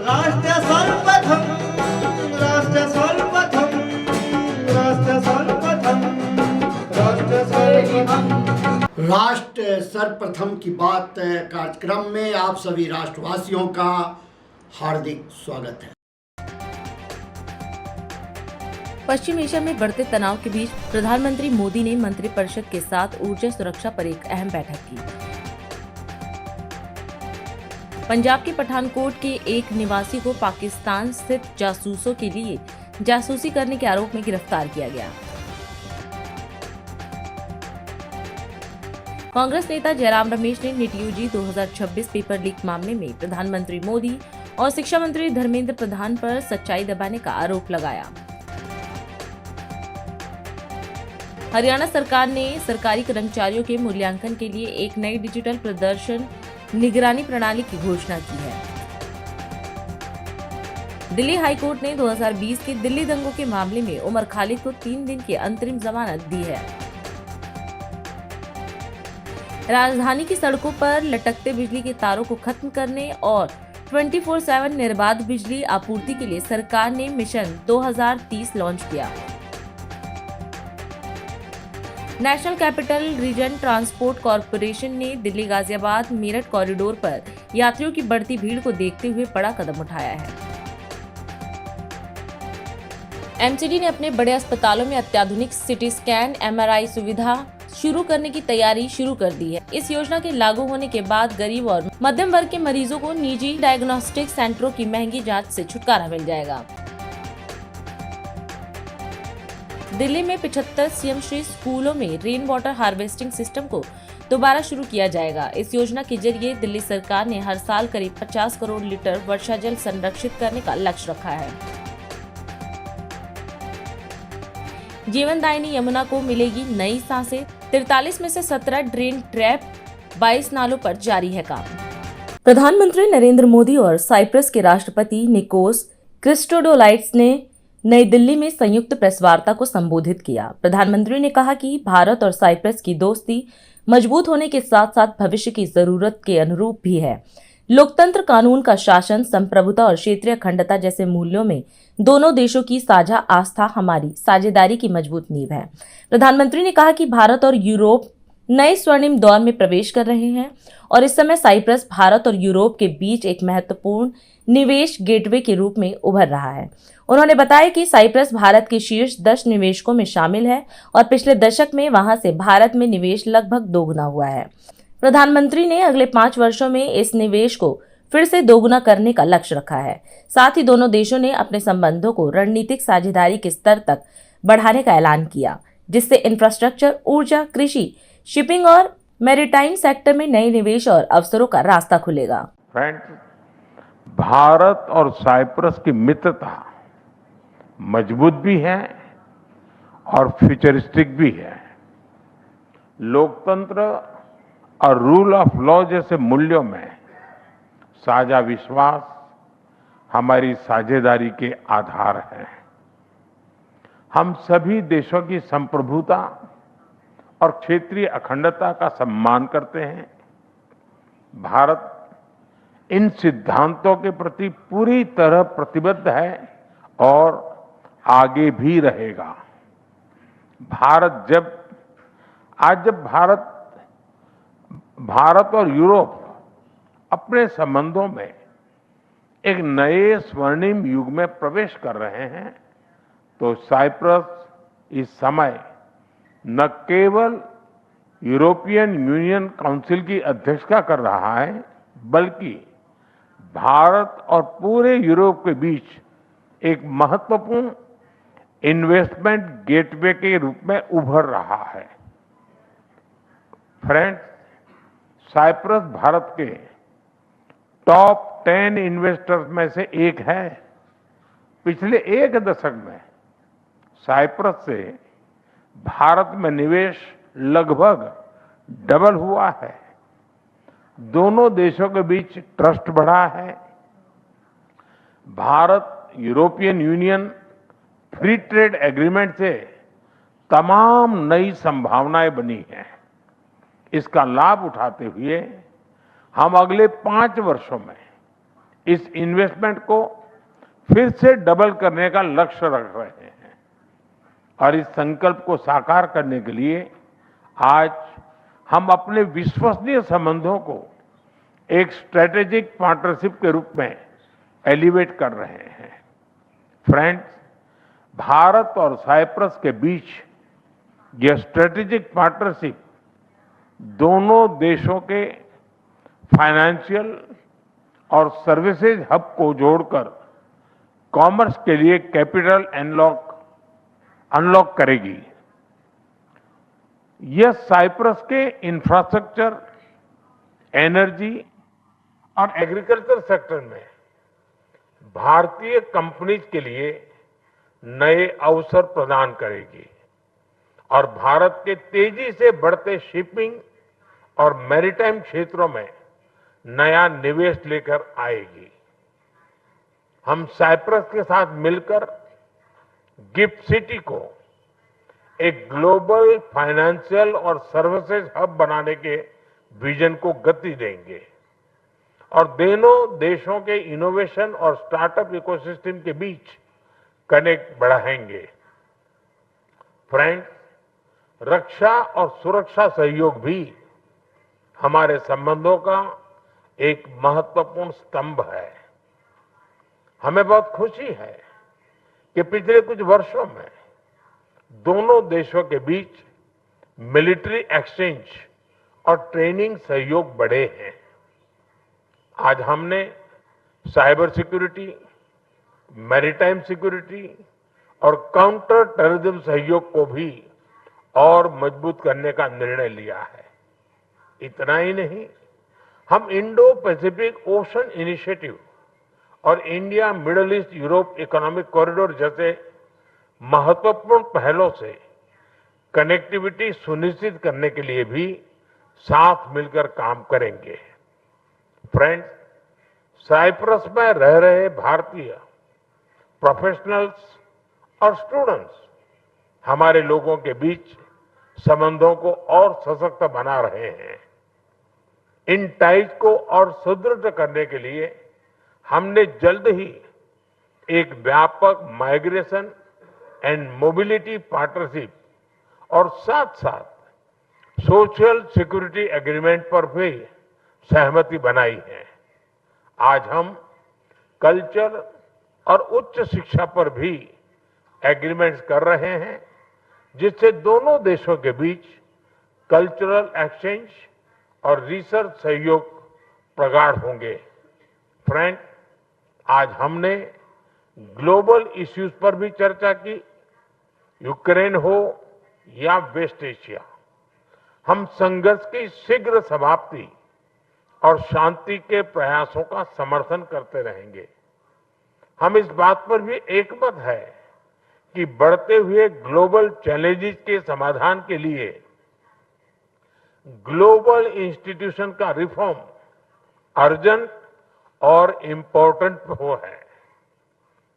राष्ट्र सर्वप्रथम राष्ट्र सर्वप्रथम राष्ट्र सर्वप्रथम राष्ट्र सर्वप्रथम राष्ट्र सर्वप्रथम की बात कार्यक्रम में आप सभी राष्ट्रवासियों का हार्दिक स्वागत है। पश्चिम एशिया में बढ़ते तनाव के बीच प्रधानमंत्री मोदी ने मंत्रिपरिषद के साथ ऊर्जा सुरक्षा पर एक अहम बैठक की। पंजाब के पठानकोट के एक निवासी को पाकिस्तान स्थित जासूसों के लिए जासूसी करने के आरोप में गिरफ्तार किया गया। कांग्रेस नेता जयराम रमेश ने नीट यूजी 2026 पेपर लीक मामले में प्रधानमंत्री मोदी और शिक्षा मंत्री धर्मेंद्र प्रधान पर सच्चाई दबाने का आरोप लगाया। हरियाणा सरकार ने सरकारी कर्मचारियों के मूल्यांकन के लिए एक नई डिजिटल प्रदर्शन निगरानी प्रणाली की घोषणा की है। दिल्ली हाईकोर्ट ने 2020 के दिल्ली दंगों के मामले में उमर खालिद को 3 दिन की अंतरिम जमानत दी है। राजधानी की सड़कों पर लटकते बिजली के तारों को खत्म करने और 24/7 निर्बाध बिजली आपूर्ति के लिए सरकार ने मिशन 2030 लॉन्च किया। National capital region transport corporation ने दिल्ली गाजियाबाद मेरठ कॉरिडोर पर यात्रियों की बढ़ती भीड़ को देखते हुए बड़ा कदम उठाया है। एमसीडी ने अपने बड़े अस्पतालों में अत्याधुनिक सिटी स्कैन एमआरआई सुविधा शुरू करने की तैयारी शुरू कर दी है। इस योजना के लागू होने के बाद गरीब और मध्यम वर्ग के मरीजों को निजी डायग्नोस्टिक सेंटरों की महंगी जांच से छुटकारा मिल जाएगा। दिल्ली में 75 सीएमश्री स्कूलों में रेन वाटर हार्वेस्टिंग सिस्टम को दोबारा शुरू किया जाएगा। इस योजना के जरिए दिल्ली सरकार ने हर साल करीब 50 करोड़ लीटर वर्षा जल संरक्षित करने का लक्ष्य रखा है। जीवनदायिनी यमुना को मिलेगी नई सांसें। 43 में से 17 ड्रेन ट्रैप, 22 नालों पर जारी है काम। प्रधानमंत्री नरेंद्र मोदी और साइप्रस के राष्ट्रपति निकोस क्रिस्टोडोलाइट्स ने नई दिल्ली में संयुक्त प्रेस वार्ता को संबोधित किया। प्रधानमंत्री ने कहा कि भारत और साइप्रस की दोस्ती मजबूत होने के साथ साथ भविष्य की जरूरत के अनुरूप भी है। लोकतंत्र, कानून का शासन, संप्रभुता और क्षेत्रीय अखंडता जैसे मूल्यों में दोनों देशों की साझा आस्था हमारी साझेदारी की मजबूत नींव है। प्रधानमंत्री ने कहा कि भारत और यूरोप नए स्वर्णिम दौर में प्रवेश कर रहे हैं और इस समय साइप्रस भारत और यूरोप के बीच एक महत्वपूर्ण निवेश गेटवे के रूप में उभर रहा है। उन्होंने बताया कि साइप्रस भारत के शीर्ष 10 निवेशकों में शामिल है और पिछले दशक में वहां से भारत में निवेश लगभग दोगुना हुआ है। प्रधानमंत्री ने अगले 5 वर्षों में इस निवेश को फिर से दोगुना करने का लक्ष्य रखा है। साथ ही दोनों देशों ने अपने संबंधों को रणनीतिक साझेदारी के स्तर तक बढ़ाने का ऐलान किया, जिससे इंफ्रास्ट्रक्चर, ऊर्जा, कृषि, शिपिंग और मैरीटाइम सेक्टर में नए निवेश और अवसरों का रास्ता खुलेगा। फ्रेंड्स, भारत और साइप्रस की मित्रता मजबूत भी है और फ्यूचरिस्टिक भी है। लोकतंत्र और रूल ऑफ लॉ जैसे मूल्यों में साझा विश्वास हमारी साझेदारी के आधार है। हम सभी देशों की संप्रभुता और क्षेत्रीय अखंडता का सम्मान करते हैं। भारत इन सिद्धांतों के प्रति पूरी तरह प्रतिबद्ध है और आगे भी रहेगा। जब भारत और यूरोप अपने संबंधों में एक नए स्वर्णिम युग में प्रवेश कर रहे हैं, तो साइप्रस इस समय न केवल यूरोपियन यूनियन काउंसिल की अध्यक्षता कर रहा है, बल्कि भारत और पूरे यूरोप के बीच एक महत्वपूर्ण इन्वेस्टमेंट गेटवे के रूप में उभर रहा है। फ्रेंड्स, साइप्रस भारत के टॉप 10 इन्वेस्टर्स में से एक है। पिछले एक दशक में साइप्रस से भारत में निवेश लगभग डबल हुआ है। दोनों देशों के बीच ट्रस्ट बढ़ा है। Bharat European union free trade agreement से तमाम नई संभावनाएं बनी हैं। इसका लाभ उठाते हुए हम अगले 5 वर्षों में इस इन्वेस्टमेंट को फिर से डबल करने का लक्ष्य रख रहे हैं और इस संकल्प को साकार करने के लिए आज हम अपने विश्वसनीय संबंधों को एक स्ट्रेटेजिक पार्टनरशिप के रूप में एलिवेट कर रहे हैं। फ्रेंड्स, भारत और साइप्रस के बीच यह स्ट्रेटेजिक पार्टनरशिप दोनों देशों के फाइनेंशियल और सर्विसेज हब को जोड़कर कॉमर्स के लिए कैपिटल अनलॉक करेगी। यह साइप्रस के इंफ्रास्ट्रक्चर, एनर्जी और एग्रीकल्चर सेक्टर में भारतीय कंपनीज के लिए नए अवसर प्रदान करेगी और भारत के तेजी से बढ़ते शिपिंग और मैरीटाइम क्षेत्रों में नया निवेश लेकर आएगी। हम साइप्रस के साथ मिलकर गिफ्ट सिटी को एक ग्लोबल फाइनेंशियल और सर्विसेज हब बनाने के विजन को गति देंगे और दोनों देशों के इनोवेशन और स्टार्टअप इकोसिस्टम के बीच कनेक्ट बढ़ाएंगे। फ्रेंड्स, रक्षा और सुरक्षा सहयोग भी हमारे संबंधों का एक महत्वपूर्ण स्तंभ है। हमें बहुत खुशी है कि पिछले कुछ वर्षों में दोनों देशों के बीच मिलिट्री एक्सचेंज और ट्रेनिंग सहयोग बढ़े हैं। आज हमने साइबर सिक्योरिटी, मैरीटाइम सिक्योरिटी और काउंटर टेररिज्म सहयोग को भी और मजबूत करने का निर्णय लिया है। इतना ही नहीं, हम इंडो पैसिफिक ओशन इनिशिएटिव और India middle east Europe economic corridor जैसे महत्वपूर्ण पहलों से कनेक्टिविटी सुनिश्चित करने के लिए भी साथ मिलकर काम करेंगे। फ्रेंड्स, साइप्रस में रह रहे भारतीय प्रोफेशनल्स और स्टूडेंट्स हमारे लोगों के बीच संबंधों को और सशक्त बना रहे हैं। इन टाइज को और सुदृढ़ करने के लिए हमने जल्द ही एक व्यापक माइग्रेशन एंड मोबिलिटी पार्टनरशिप और साथ-साथ सोशल सिक्योरिटी एग्रीमेंट पर भी सहमति बनाई है। आज हम कल्चर और उच्च शिक्षा पर भी एग्रीमेंट्स कर रहे हैं, जिससे दोनों देशों के बीच कल्चरल एक्सचेंज और रिसर्च सहयोग प्रगाढ़ होंगे। फ्रेंड, आज हमने ग्लोबल इश्यूज पर भी चर्चा की। यूक्रेन हो या वेस्ट एशिया, हम संघर्ष की शीघ्र समाप्ति और शांति के प्रयासों का समर्थन करते रहेंगे। हम इस बात पर भी एकमत है कि बढ़ते हुए ग्लोबल चैलेंजेस के समाधान के लिए ग्लोबल इंस्टीट्यूशन का रिफॉर्म अर्जेंट और इम्पोर्टेंट हो है।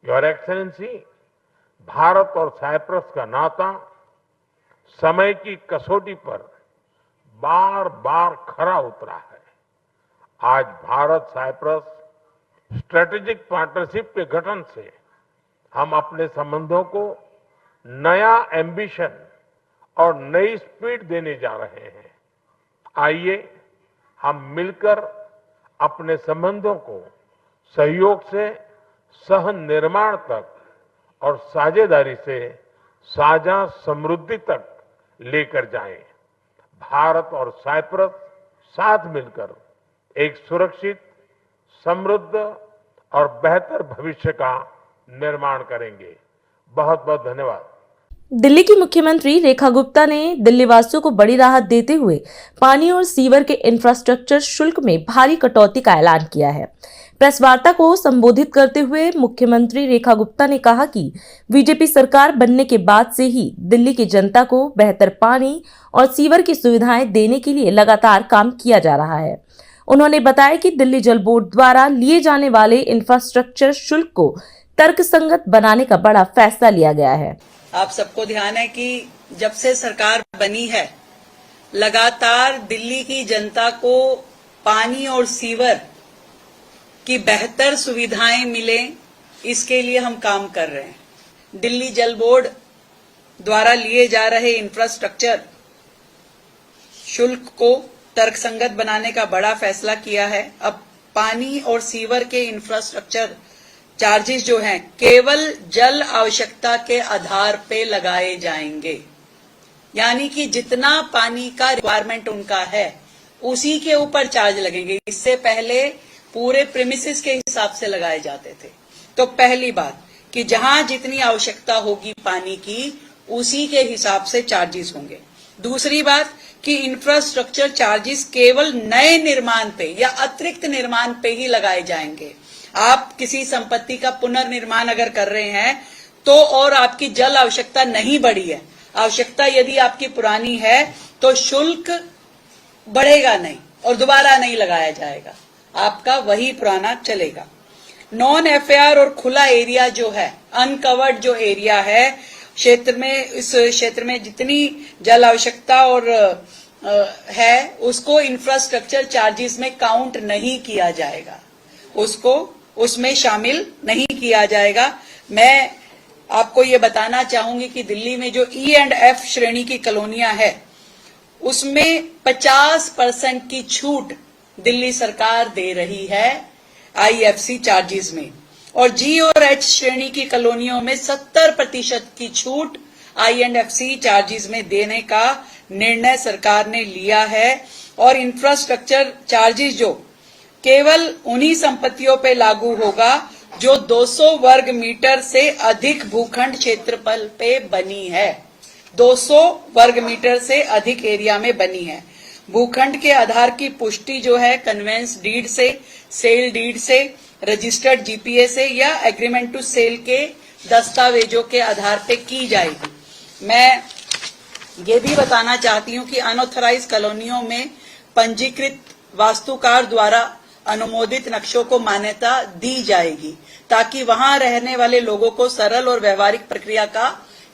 योर एक्सेलेंसी, भारत और साइप्रस का नाता समय की कसौटी पर बार बार खरा उतरा है। आज भारत साइप्रस स्ट्रेटेजिक पार्टनरशिप के गठन से हम अपने संबंधों को नया एम्बिशन और नई स्पीड देने जा रहे हैं। आइए हम मिलकर अपने संबंधों को सहयोग से सह निर्माण तक और साझेदारी से साझा समृद्धि तक लेकर जाएं। भारत और साइप्रस साथ मिलकर एक सुरक्षित, समृद्ध और बेहतर भविष्य का निर्माण करेंगे। बहुत बहुत धन्यवाद। दिल्ली की मुख्यमंत्री रेखा गुप्ता ने दिल्ली वासियों को बड़ी राहत देते हुए पानी और सीवर के इंफ्रास्ट्रक्चर शुल्क में भारी कटौती का ऐलान किया है। प्रेस वार्ता को संबोधित करते हुए मुख्यमंत्री रेखा गुप्ता ने कहा कि बीजेपी सरकार बनने के बाद से ही दिल्ली की जनता को बेहतर पानी और सीवर की सुविधाएं देने के लिए लगातार काम किया जा रहा है। उन्होंने बताया कि दिल्ली जल बोर्ड द्वारा लिए जाने वाले इंफ्रास्ट्रक्चर शुल्क को तर्कसंगत बनाने का बड़ा फैसला लिया गया है। आप सबको ध्यान है कि जब से सरकार बनी है, लगातार दिल्ली की जनता को पानी और सीवर कि बेहतर सुविधाएं मिले, इसके लिए हम काम कर रहे हैं। दिल्ली जल बोर्ड द्वारा लिए जा रहे इंफ्रास्ट्रक्चर शुल्क को तर्कसंगत बनाने का बड़ा फैसला किया है। अब पानी और सीवर के इंफ्रास्ट्रक्चर चार्जेस जो हैं केवल जल आवश्यकता के आधार पे लगाए जाएंगे, यानी कि जितना पानी का रिक्वायरमेंट उनका है उसी के ऊपर चार्ज लगेंगे। इससे पहले पूरे प्रीमिसेस के हिसाब से लगाए जाते थे। तो पहली बात कि जहां जितनी आवश्यकता होगी पानी की उसी के हिसाब से चार्जेस होंगे। दूसरी बात कि इंफ्रास्ट्रक्चर चार्जेस केवल नए निर्माण पे या अतिरिक्त निर्माण पे ही लगाए जाएंगे। आप किसी संपत्ति का पुनर्निर्माण अगर कर रहे हैं तो और आपकी जल आवश्यकता नहीं बढ़ी है, आवश्यकता यदि आपकी पुरानी है तो शुल्क बढ़ेगा नहीं और दोबारा नहीं लगाया जाएगा, आपका वही पुराना चलेगा। नॉन एफआर और खुला एरिया जो है, अनकवर्ड जो एरिया है क्षेत्र में, इस क्षेत्र में जितनी जल आवश्यकता और है उसको इंफ्रास्ट्रक्चर चार्जेस में काउंट नहीं किया जाएगा, उसको उसमें शामिल नहीं किया जाएगा। मैं आपको ये बताना चाहूंगी कि दिल्ली में जो ई एंड एफ श्रेणी की कॉलोनियां है उसमें 50% की छूट दिल्ली सरकार दे रही है आईएफसी चार्जेस में, और जी और एच श्रेणी की कॉलोनियों में 70% की छूट आईएनएफसी चार्जेस में देने का निर्णय सरकार ने लिया है। और इंफ्रास्ट्रक्चर चार्जेस जो केवल उन्हीं संपत्तियों पे लागू होगा जो 200 वर्ग मीटर से अधिक भूखंड क्षेत्रफल पे बनी है, 200 वर्ग मीटर से अधिक एरिया में बनी है। भूखंड के आधार की पुष्टि जो है कन्वेंस डीड से, सेल डीड से, रजिस्टर्ड जीपीए से या एग्रीमेंट टू सेल के दस्तावेजों के आधार पे की जाएगी। मैं ये भी बताना चाहती हूं कि अनऑथराइज कॉलोनियों में पंजीकृत वास्तुकार द्वारा अनुमोदित नक्शों को मान्यता दी जाएगी ताकि वहां रहने वाले लोगों को सरल और व्यवहारिक प्रक्रिया का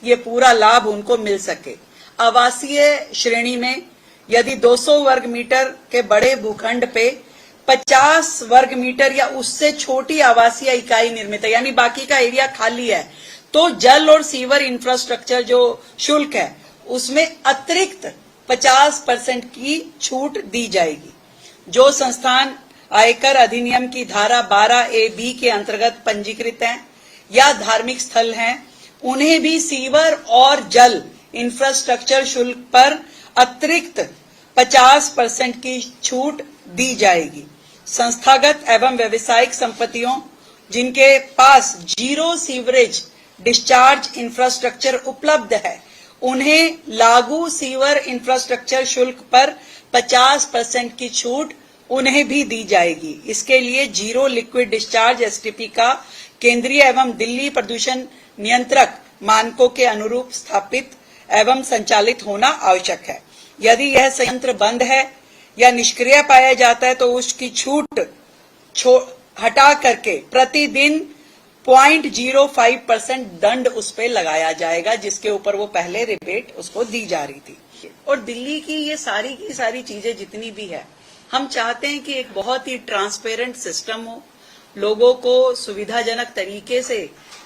ये पूरा लाभ उनको मिल सके। आवासीय श्रेणी में यदि 200 वर्ग मीटर के बड़े भूखंड पे 50 वर्ग मीटर या उससे छोटी आवासीय इकाई निर्मित है, यानी बाकी का एरिया खाली है, तो जल और सीवर इंफ्रास्ट्रक्चर जो शुल्क है उसमें अतिरिक्त 50% की छूट दी जाएगी। जो संस्थान आयकर अधिनियम की धारा 12A(b) के अंतर्गत पंजीकृत हैं या धार्मिक स्थल हैं उन्हें भी सीवर और जल इंफ्रास्ट्रक्चर शुल्क पर अतिरिक्त 50% की छूट दी जाएगी। संस्थागत एवं व्यवसायिक संपत्तियों जिनके पास जीरो सीवरेज डिस्चार्ज इंफ्रास्ट्रक्चर उपलब्ध है उन्हें लागू सीवर इंफ्रास्ट्रक्चर शुल्क पर 50% की छूट उन्हें भी दी जाएगी। इसके लिए जीरो लिक्विड डिस्चार्ज एसटीपी का केंद्रीय एवं दिल्ली प्रदूषण नियंत्रक मानकों के अनुरूप स्थापित एवं संचालित होना आवश्यक है। यदि यह संयंत्र बंद है या निष्क्रिय पाया जाता है तो उसकी छूट हटा करके प्रतिदिन 0.05% दंड उस पे लगाया जाएगा जिसके ऊपर वो पहले रिबेट उसको दी जा रही थी। और दिल्ली की ये सारी की सारी चीजें जितनी भी है हम चाहते हैं कि एक बहुत ही ट्रांसपेरेंट सिस्टम हो, लोगों को सुविधाजनक तरीके से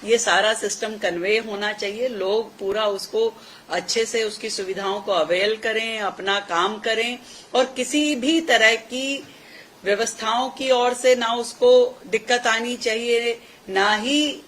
ये सारा सिस्टम कन्वे होना चाहिए, लोग पूरा उसको अच्छे से उसकी सुविधाओं को अवेल करें, अपना काम करें और किसी भी तरह की व्यवस्थाओं की ओर से ना उसको दिक्कत आनी चाहिए ना ही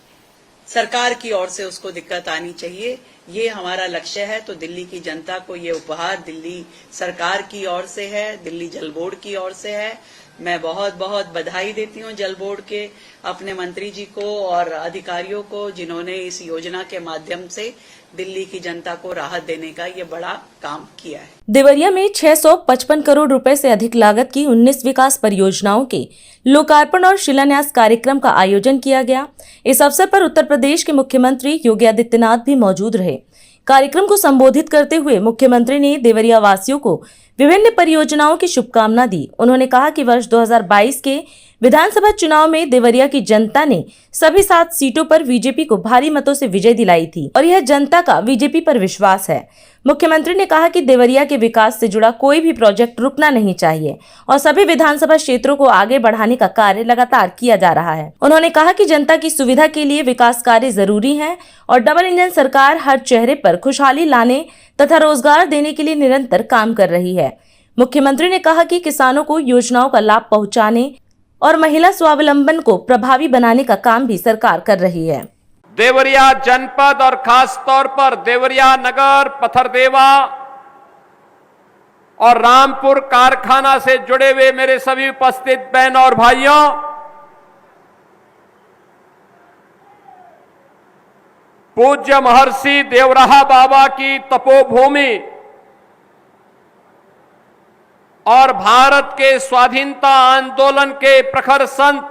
सरकार की ओर से उसको दिक्कत आनी चाहिए। ये हमारा लक्ष्य है। तो दिल्ली की जनता को ये उपहार दिल्ली सरकार की ओर से है, दिल्ली जल बोर्ड की ओर से है। मैं बहुत बहुत बधाई देती हूँ जल बोर्ड के अपने मंत्री जी को और अधिकारियों को जिन्होंने इस योजना के माध्यम से दिल्ली की जनता को राहत देने का ये बड़ा काम किया है। देवरिया में 655 करोड़ रुपए से अधिक लागत की 19 विकास परियोजनाओं के लोकार्पण और शिलान्यास कार्यक्रम का आयोजन किया गया। इस अवसर पर उत्तर प्रदेश के मुख्यमंत्री योगी आदित्यनाथ भी मौजूद रहे। कार्यक्रम को संबोधित करते हुए मुख्यमंत्री ने देवरिया वासियों को विभिन्न परियोजनाओं की शुभकामना दी। उन्होंने कहा कि वर्ष 2022 के विधानसभा चुनाव में देवरिया की जनता ने सभी 7 सीटों पर बीजेपी को भारी मतों से विजय दिलाई थी और यह जनता का बीजेपी पर विश्वास है। मुख्यमंत्री ने कहा कि देवरिया के विकास से जुड़ा कोई भी प्रोजेक्ट रुकना नहीं चाहिए और सभी विधानसभा क्षेत्रों को आगे बढ़ाने का कार्य लगातार किया जा रहा है। उन्होंने कहा कि जनता की सुविधा के लिए विकास कार्य जरूरी है और डबल इंजन सरकार हर चेहरे पर खुशहाली लाने तथा रोजगार देने के लिए निरंतर काम कर रही है। मुख्यमंत्री ने कहा कि किसानों को योजनाओं का लाभ पहुंचाने और महिला स्वावलंबन को प्रभावी बनाने का काम भी सरकार कर रही है। देवरिया जनपद और खास तौर पर देवरिया नगर, पथरदेवा और रामपुर कारखाना से जुड़े हुए मेरे सभी उपस्थित बहनों और भाइयों, पूज्य महर्षि देवराहा बाबा की तपोभूमि और भारत के स्वाधीनता आंदोलन के प्रखर संत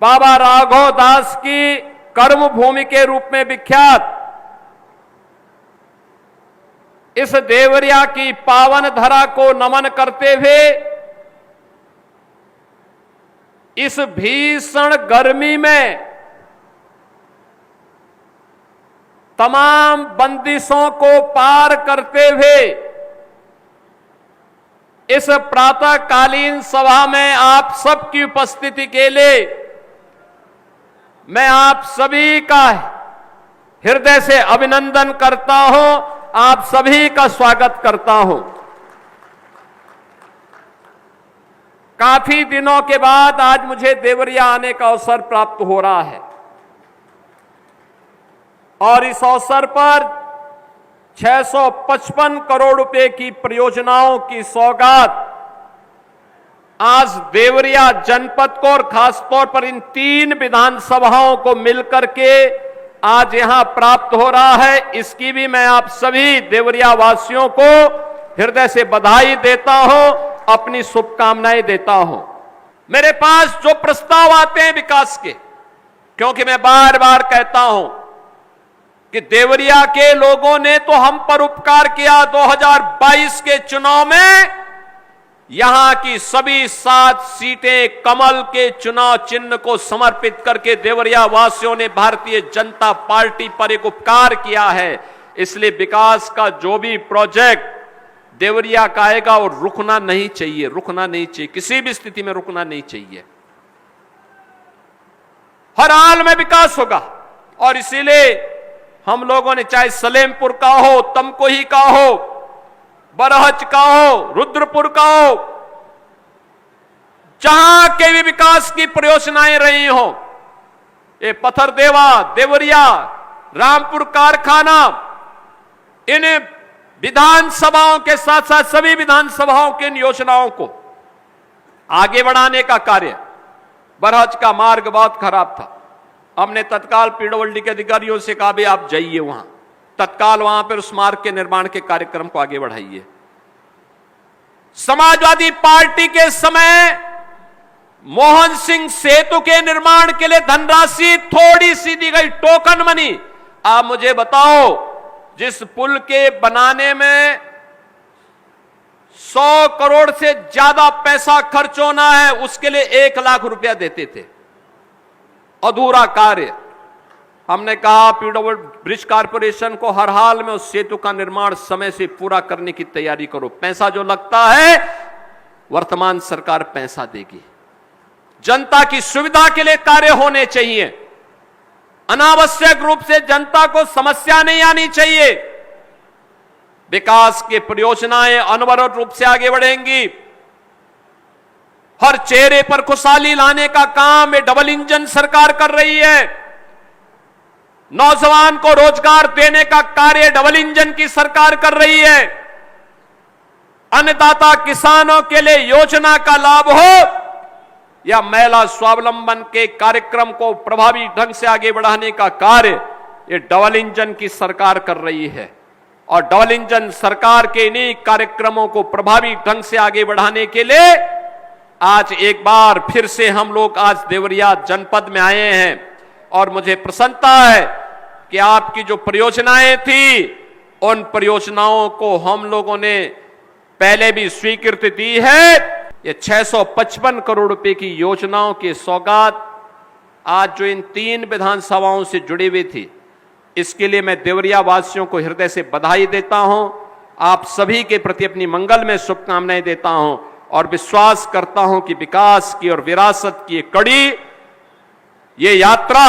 बाबा राघव दास की कर्मभूमि के रूप में विख्यात इस देवरिया की पावन धरा को नमन करते हुए इस भीषण गर्मी में तमाम बंदिशों को पार करते हुए इस प्रातःकालीन सभा में आप सबकी उपस्थिति के लिए मैं आप सभी का हृदय से अभिनंदन करता हूं, आप सभी का स्वागत करता हूं। काफी दिनों के बाद आज मुझे देवरिया आने का अवसर प्राप्त हो रहा है और इस अवसर पर 655 करोड़ रुपए की परियोजनाओं की सौगात आज देवरिया जनपद को और खासतौर पर इन 3 विधानसभाओं को मिलकर के आज यहां प्राप्त हो रहा है। इसकी भी मैं आप सभी देवरिया वासियों को हृदय से बधाई देता हूं, अपनी शुभकामनाएं देता हूं। मेरे पास जो प्रस्ताव आते हैं विकास के, क्योंकि मैं बार बार कहता हूं कि देवरिया के लोगों ने तो हम पर उपकार किया। 2022 के चुनाव में यहां की सभी 7 सीटें कमल के चुनाव चिन्ह को समर्पित करके देवरिया वासियों ने भारतीय जनता पार्टी पर एक उपकार किया है। इसलिए विकास का जो भी प्रोजेक्ट देवरिया का आएगा और रुकना नहीं चाहिए, रुकना नहीं चाहिए, किसी भी स्थिति में रुकना नहीं चाहिए। हर हाल में विकास होगा और इसीलिए हम लोगों ने चाहे सलेमपुर का हो, तमकोही का हो, बरहज का हो, रुद्रपुर का हो, जहां के भी विकास की परियोजनाएं रही हो, ये पथरदेवा, देवरिया, रामपुर कारखाना, इन विधानसभाओं के साथ साथ सभी विधानसभाओं की इन योजनाओं को आगे बढ़ाने का कार्य। बरहज का मार्ग बहुत खराब था, हमने तत्काल पीडब्ल्यूडी के अधिकारियों से कहा भी आप जाइए वहां, तत्काल वहां पर उस मार्ग के निर्माण के कार्यक्रम को आगे बढ़ाइए। समाजवादी पार्टी के समय मोहन सिंह सेतु के निर्माण के लिए धनराशि थोड़ी सी दी गई, टोकन मनी। आप मुझे बताओ, जिस पुल के बनाने में 100 करोड़ से ज्यादा पैसा खर्च होना है, उसके लिए 1 लाख रुपया देते थे, अधूरा कार्य। हमने कहा पीडब्ल्यूडी ब्रिज कारपोरेशन को हर हाल में उस सेतु का निर्माण समय से पूरा करने की तैयारी करो। पैसा जो लगता है वर्तमान सरकार पैसा देगी। जनता की सुविधा के लिए कार्य होने चाहिए, अनावश्यक रूप से जनता को समस्या नहीं आनी चाहिए। विकास की परियोजनाएं अनवरत रूप से आगे बढ़ेंगी। हर चेहरे पर खुशहाली लाने का काम ये डबल इंजन सरकार कर रही है। नौजवान को रोजगार देने का कार्य डबल इंजन की सरकार कर रही है। अन्नदाता किसानों के लिए योजना का लाभ हो या महिला स्वावलंबन के कार्यक्रम को प्रभावी ढंग से आगे बढ़ाने का कार्य, ये डबल इंजन की सरकार कर रही है। और डबल इंजन सरकार के इन्हीं कार्यक्रमों को प्रभावी ढंग से आगे बढ़ाने के लिए आज एक बार फिर से हम लोग आज देवरिया जनपद में आए हैं और मुझे प्रसन्नता है कि आपकी जो परियोजनाएं थी उन परियोजनाओं को हम लोगों ने पहले भी स्वीकृति दी है। ये 655 करोड़ रुपए की योजनाओं की सौगात आज जो इन 3 विधानसभाओं से जुड़ी हुई थी, इसके लिए मैं देवरिया वासियों को हृदय से बधाई देता हूं। आप सभी के प्रति अपनी मंगल में शुभकामनाएं देता हूं और विश्वास करता हूं कि विकास की और विरासत की एक कड़ी, ये यात्रा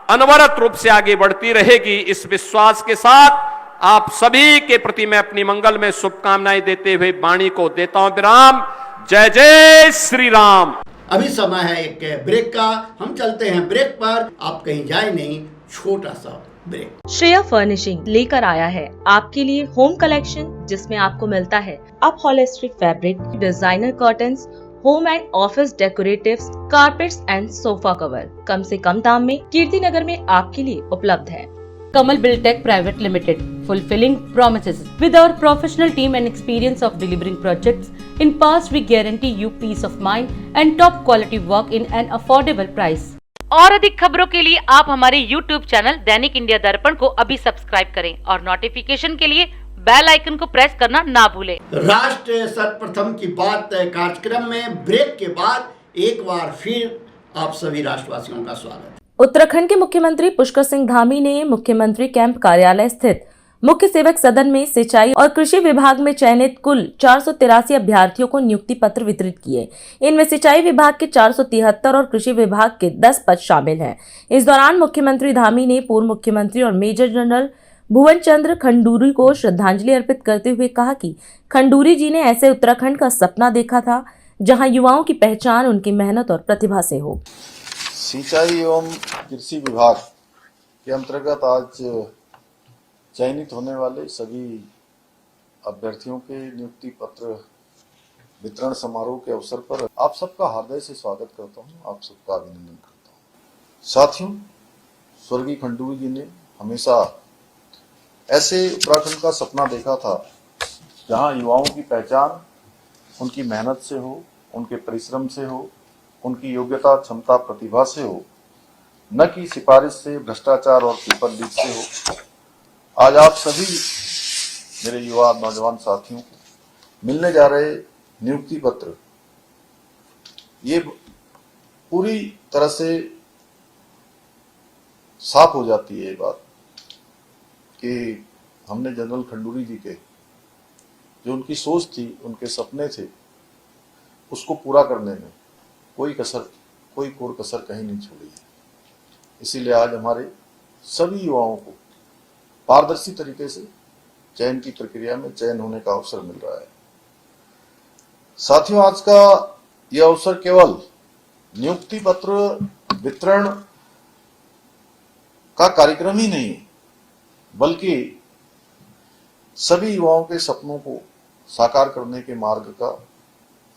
अनवरत रूप से आगे बढ़ती रहेगी। इस विश्वास के साथ आप सभी के प्रति मैं अपनी मंगल में शुभकामनाएं देते हुए वाणी को देता हूं विराम। जय जय श्री राम। अभी समय है एक ब्रेक का, हम चलते हैं ब्रेक पर। आप कहीं जाए नहीं, छोटा सा ब्रेक। श्रेया फर्निशिंग लेकर आया है आपके लिए होम कलेक्शन, जिसमें आपको मिलता है up holistic fabric, designer curtains, home and office decoratives, carpets and sofa cover कम से कम दाम में कीर्ति नगर में आपके लिए उपलब्ध है। Kamal Buildtech Private Limited, fulfilling promises. With our professional team and experience of delivering projects, in past we guarantee you peace of mind and top quality work in an affordable price. और अधिक खबरों के लिए आप हमारे YouTube channel दैनिक India दर्पण को अभी सब्सक्राइब करें और नोटिफिकेशन के लिए बेल आइकन को प्रेस करना ना भूलें। राष्ट्र सर्वप्रथम की बात कार्यक्रम में ब्रेक के बाद एक बार फिर आप सभी राष्ट्रवासियों का स्वागत। उत्तराखंड के मुख्यमंत्री पुष्कर सिंह धामी ने मुख्यमंत्री कैंप कार्यालय स्थित मुख्य सेवक सदन में सिंचाई और कृषि विभाग में चयनित कुल 483 अभ्यर्थियों को नियुक्ति पत्र वितरित किए। इनमें सिंचाई विभाग के 473 और कृषि विभाग के 10 पद शामिल हैं। इस दौरान मुख्यमंत्री धामी ने पूर्व मुख्यमंत्री और मेजर जनरल भुवन चंद्र खंडूरी को श्रद्धांजलि अर्पित करते हुए कहा कि खंडूरी जी ने ऐसे उत्तराखंड का सपना देखा था जहां युवाओं की पहचान उनकी मेहनत और प्रतिभा से हो। सिंचाई एवं कृषि विभाग के अंतर्गत आज चयनित होने वाले सभी अभ्यर्थियों के नियुक्ति पत्र वितरण समारोह के अवसर पर आप सबका हृदय से स्वागत करता हूं, आप सबका अभिनंदन करता हूं। साथियों, स्वर्गीय खंडूरी जी ने हमेशा ऐसे उत्तराखंड का सपना देखा था जहां युवाओं की पहचान उनकी मेहनत से हो, उनके परिश्रम से हो, उनकी योग्यता, क्षमता, प्रतिभा से हो, न कि सिफारिश से, भ्रष्टाचार और पेपर लीक से हो। आज आप सभी मेरे युवा नौजवान साथियों को मिलने जा रहे नियुक्ति पत्र, ये पूरी तरह से साफ हो जाती है ये बात कि हमने जनरल खंडूरी जी के जो उनकी सोच थी, उनके सपने थे, उसको पूरा करने में कोई कोर कसर कहीं नहीं छोड़ी है। इसीलिए आज हमारे सभी युवाओं को पारदर्शी तरीके से चयन की प्रक्रिया में चयन होने का अवसर मिल रहा है। साथियों, आज का यह अवसर केवल नियुक्ति पत्र वितरण का कार्यक्रम ही नहीं, बल्कि सभी युवाओं के सपनों को साकार करने के मार्ग का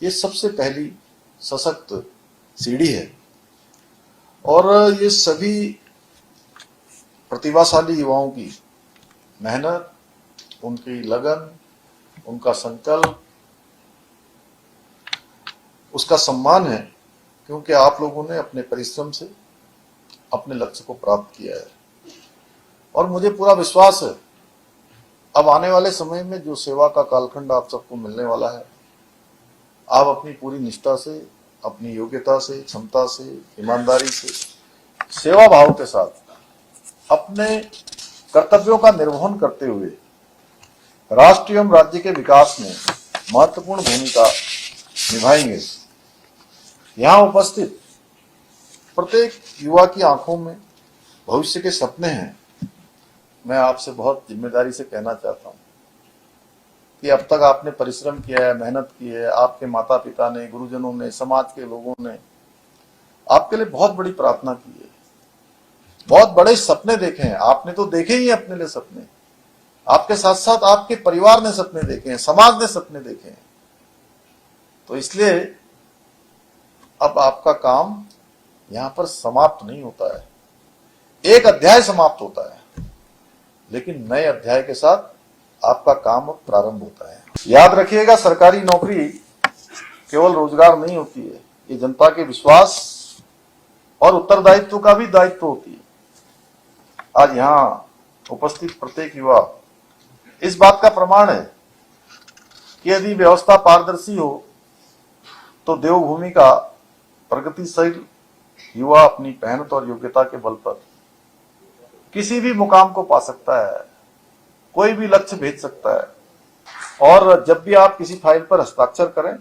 ये सबसे पहली सशक्त सीढ़ी है। और ये सभी प्रतिभाशाली युवाओं की मेहनत, उनकी लगन, उनका संकल्प, उसका सम्मान है, क्योंकि आप लोगों ने अपने परिश्रम से अपने लक्ष्य को प्राप्त किया है। और मुझे पूरा विश्वास है अब आने वाले समय में जो सेवा का कालखंड आप सबको मिलने वाला है, आप अपनी पूरी निष्ठा से, अपनी योग्यता से, क्षमता से, ईमानदारी से, सेवा भाव के साथ अपने कर्तव्यों का निर्वहन करते हुए राष्ट्र एवं राज्य के विकास में महत्वपूर्ण भूमिका निभाएंगे। यहाँ उपस्थित प्रत्येक युवा की आंखों में भविष्य के सपने हैं। मैं आपसे बहुत जिम्मेदारी से कहना चाहता हूँ कि अब तक आपने परिश्रम किया है, मेहनत की है, आपके माता पिता ने, गुरुजनों ने, समाज के लोगों ने आपके लिए बहुत बड़ी प्रार्थना की है, बहुत बड़े सपने देखे हैं। आपने तो देखे ही अपने लिए सपने, आपके साथ साथ आपके परिवार ने सपने देखे हैं, समाज ने सपने देखे हैं। तो इसलिए अब आपका काम यहां पर समाप्त नहीं होता है, एक अध्याय समाप्त होता है, लेकिन नए अध्याय के साथ आपका काम अब प्रारंभ होता है। याद रखिएगा, सरकारी नौकरी केवल रोजगार नहीं होती है, ये जनता के विश्वास और उत्तरदायित्व का भी दायित्व होती है। आज यहाँ उपस्थित प्रत्येक युवा इस बात का प्रमाण है कि यदि व्यवस्था पारदर्शी हो तो देवभूमि का प्रगतिशील युवा अपनी मेहनत और योग्यता के बल पर किसी भी मुकाम को पा सकता है, कोई भी लक्ष्य भेज सकता है। और जब भी आप किसी फाइल पर हस्ताक्षर करें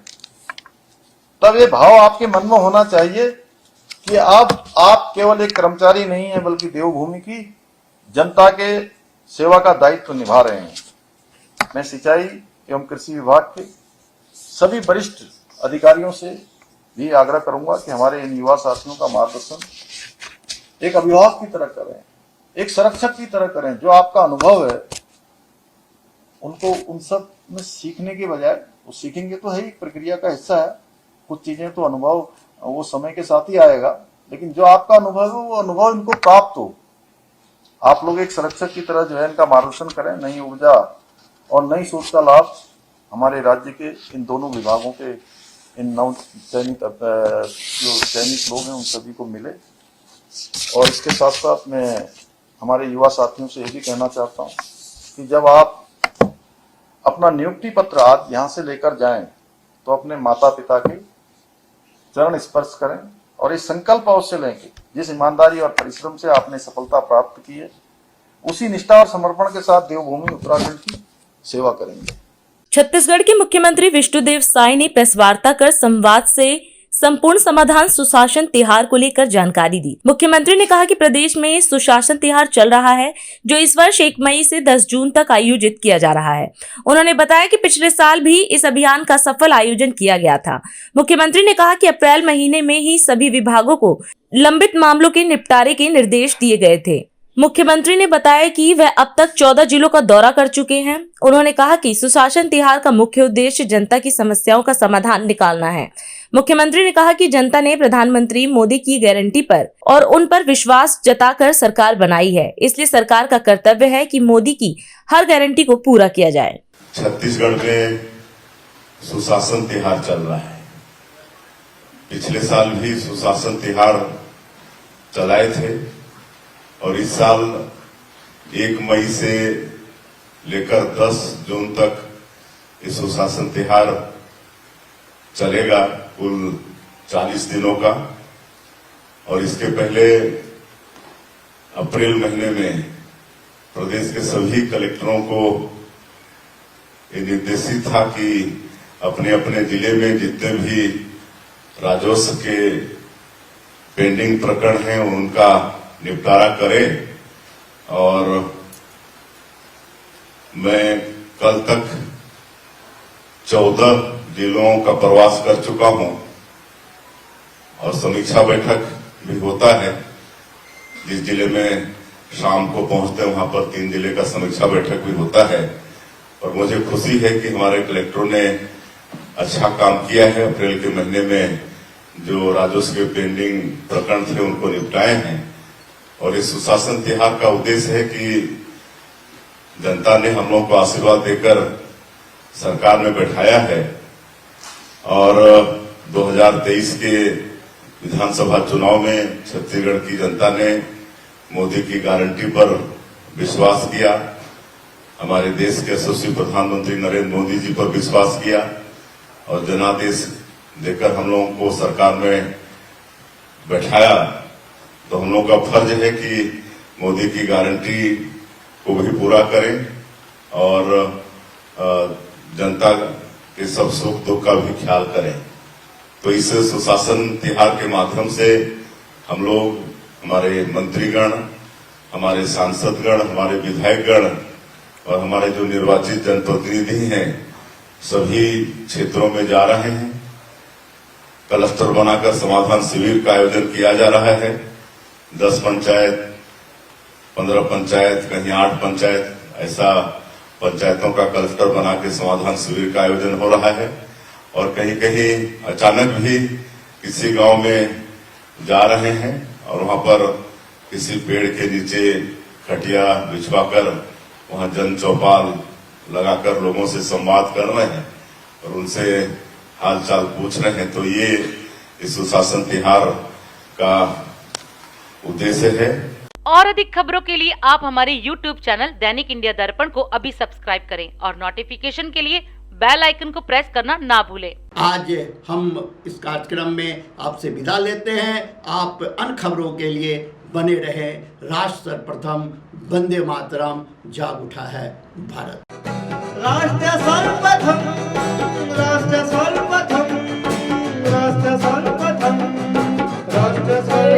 तब ये भाव आपके मन में होना चाहिए कि अब आप केवल एक कर्मचारी नहीं है, बल्कि देवभूमि की जनता के सेवा का दायित्व निभा रहे हैं। मैं सिंचाई एवं कृषि विभाग के सभी वरिष्ठ अधिकारियों से भी आग्रह करूंगा कि हमारे इन युवा साथियों का मार्गदर्शन एक अभिभावक की तरह करें, एक संरक्षक की तरह करें। जो आपका अनुभव है उनको उन सब में सीखने के बजाय, वो सीखेंगे तो है ही, प्रक्रिया का हिस्सा है। कुछ चीजें तो अनुभव वो समय के साथ ही आएगा, लेकिन जो आपका अनुभव है वो अनुभव इनको प्राप्त हो। आप लोग एक संरक्षक की तरह जो है इनका मार्गदर्शन करें। नई ऊर्जा और नई सोच का लाभ हमारे राज्य के इन दोनों विभागों के इन नव चयनित जो चयनित लोग हैं उन सभी को मिले। और इसके साथ साथ मैं हमारे युवा साथियों से ये भी कहना चाहता हूँ कि जब आप अपना नियुक्ति पत्र आज यहाँ से लेकर जाएं तो अपने माता पिता के चरण स्पर्श करें और इस संकल्प अवश्य लें कि जिस ईमानदारी और परिश्रम से आपने सफलता प्राप्त की है उसी निष्ठा और समर्पण के साथ देवभूमि उत्तराखंड की सेवा करेंगे। छत्तीसगढ़ के मुख्यमंत्री विष्णुदेव साय ने प्रेस वार्ता कर संवाद से संपूर्ण समाधान सुशासन तिहार को लेकर जानकारी दी। मुख्यमंत्री ने कहा कि प्रदेश में सुशासन तिहार चल रहा है, जो इस वर्ष 1 मई से 10 जून तक आयोजित किया जा रहा है। उन्होंने बताया कि पिछले साल भी इस अभियान का सफल आयोजन किया गया था। मुख्यमंत्री ने कहा कि अप्रैल महीने में ही सभी विभागों को लंबित मामलों के निपटारे के निर्देश दिए गए थे। मुख्यमंत्री ने बताया कि वह अब तक 14 जिलों का दौरा कर चुके हैं। उन्होंने कहा कि सुशासन तिहार का मुख्य उद्देश्य जनता की समस्याओं का समाधान निकालना है। मुख्यमंत्री ने कहा कि जनता ने प्रधानमंत्री मोदी की गारंटी पर और उन पर विश्वास जताकर सरकार बनाई है, इसलिए सरकार का कर्तव्य है कि मोदी की हर गारंटी को पूरा किया जाए। छत्तीसगढ़ में सुशासन तिहार चल रहा है। पिछले साल भी सुशासन तिहार चलाए थे और इस साल 1 मई से लेकर 10 जून तक ये सुशासन तिहार चलेगा, कुल 40 दिनों का। और इसके पहले अप्रैल महीने में प्रदेश के सभी कलेक्टरों को ये निर्देशित था कि अपने अपने जिले में जितने भी राजस्व के पेंडिंग प्रकरण हैं उनका निपटारा करें। और मैं कल तक 14 जिलों का प्रवास कर चुका हूं और समीक्षा बैठक भी होता है। जिस जिले में शाम को पहुंचते हैं वहां पर 3 जिले का समीक्षा बैठक भी होता है। और मुझे खुशी है कि हमारे कलेक्टरों ने अच्छा काम किया है। अप्रैल के महीने में जो राजस्व के पेंडिंग प्रकरण थे उनको निपटाए हैं। और इस सुशासन तिहार का उद्देश्य है कि जनता ने हम लोगों को आशीर्वाद देकर सरकार में बैठाया है और 2023 के विधानसभा चुनाव में छत्तीसगढ़ की जनता ने मोदी की गारंटी पर विश्वास किया, हमारे देश के यशस्वी प्रधानमंत्री नरेंद्र मोदी जी पर विश्वास किया और जनादेश देकर हम लोगों को सरकार में बैठाया। तो हम लोग का फर्ज है कि मोदी की गारंटी को भी पूरा करें और जनता के सब सुख दुख का भी ख्याल करें। तो इस सुशासन तिहार के माध्यम से हम लोग, हमारे मंत्रीगण, हमारे सांसदगण, हमारे विधायकगण और हमारे जो निर्वाचित जनप्रतिनिधि हैं सभी क्षेत्रों में जा रहे हैं। क्लस्टर बनाकर समाधान शिविर का आयोजन किया जा रहा है। 10 पंचायत, 15 पंचायत, कहीं 8 पंचायत, ऐसा पंचायतों का क्लस्टर बना के समाधान शिविर का आयोजन हो रहा है। और कहीं कहीं अचानक भी किसी गांव में जा रहे हैं और वहां पर किसी पेड़ के नीचे खटिया बिछवाकर वहां जन चौपाल लगाकर लोगों से संवाद कर रहे हैं और उनसे हाल चाल पूछ रहे हैं। तो ये इस सुशासन तिहार का उद्देश्य है। और अधिक खबरों के लिए आप हमारे YouTube चैनल दैनिक इंडिया दर्पण को अभी सब्सक्राइब करें और नोटिफिकेशन के लिए बेल आइकन को प्रेस करना ना भूलें। आज हम इस कार्यक्रम में आपसे विदा लेते हैं। आप अन्य खबरों के लिए बने रहे। राष्ट्र सर्वप्रथम, वंदे मातरम, जाग उठा है भारत। राष्ट्र सर्वप्रथम, राष्ट्र सर्वप्रथम।